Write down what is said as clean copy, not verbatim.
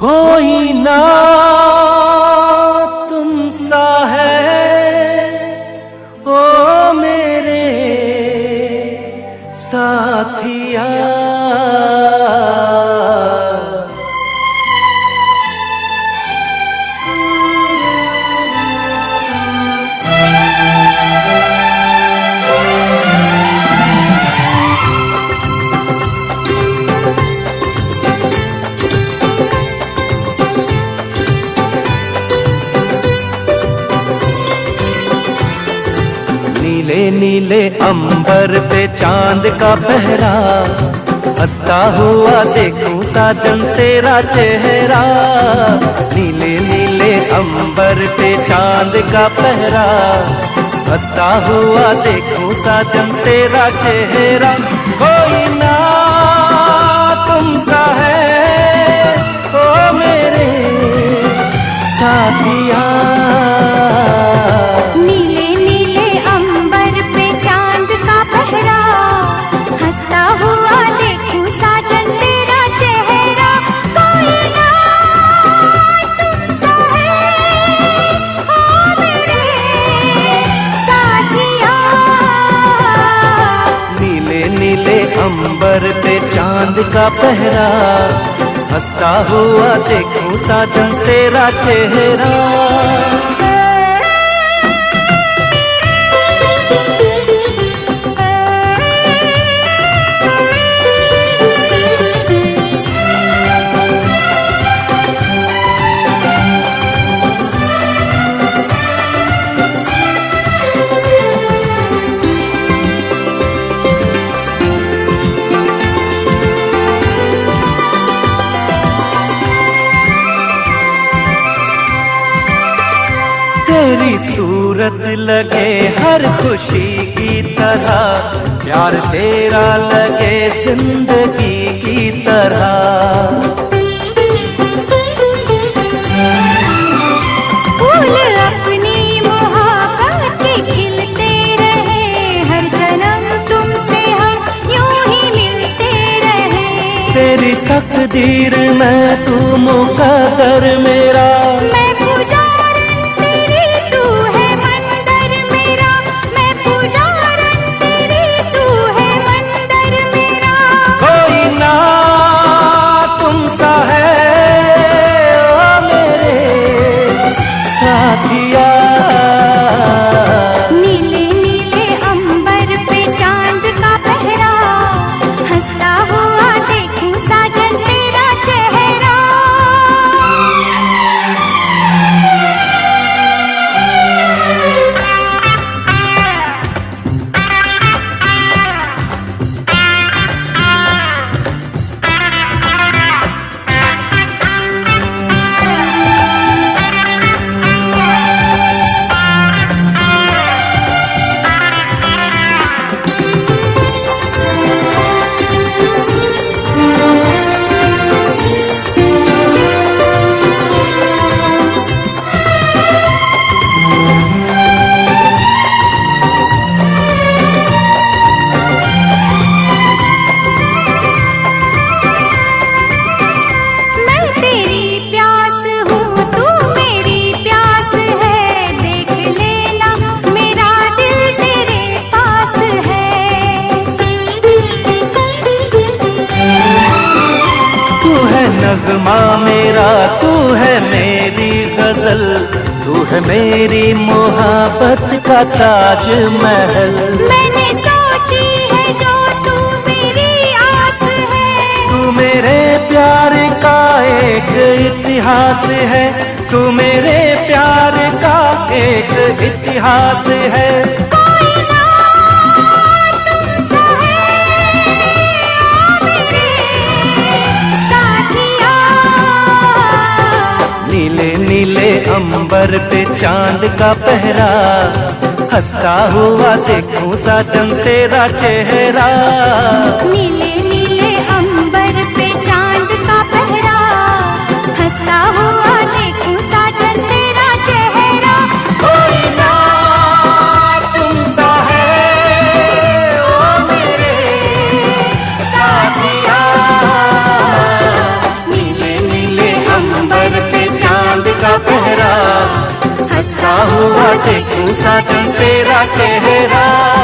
कोई ना तुम सा है ओ मेरे साथिया। नीले नीले अंबर पे चांद का पहरा, हंसता हुआ देखूं साजन तेरा चेहरा। नीले नीले अंबर पे चांद का पहरा, हंसता हुआ देखूं साजन तेरा चेहरा। कोई ना तुम सा है ओ मेरे साथिया। अंबर पे चांद का पहरा, हंसता हुआ देखूं साजन तेरा चेहरा। तेरी सूरत लगे हर खुशी की तरह, प्यार तेरा लगे जिंदगी की तरह। फूल अपनी मोहब्बत के खिलते रहे, हर जन्म तुमसे हम यूं ही मिलते रहे। तेरी तकदीर में तू मुकद्दर मेरा, नीले नीले अंबर पे चांद का पहरा, हंसता हुआ देखूं साजन तेरा चेहरा। नगमा मेरा तू है मेरी गजल, तू है मेरी मोहब्बत का ताज महल। मैंने सोची है जो तू मेरी आस है, तू मेरे प्यार का एक इतिहास है, तू मेरे प्यार का एक इतिहास है। नीले नीले अंबर पे चांद का पहरा, हंसता हुआ देखूं साजन तेरा चेहरा। नीले नीले अंबर पे चांद का पहरा, हंसता हुआ देखूं साजन तेरा चेहरा। कोई ना तुम सा है ओ मेरे साथिया। नीले नीले अंबर देखूं साजन तेरा चेहरा।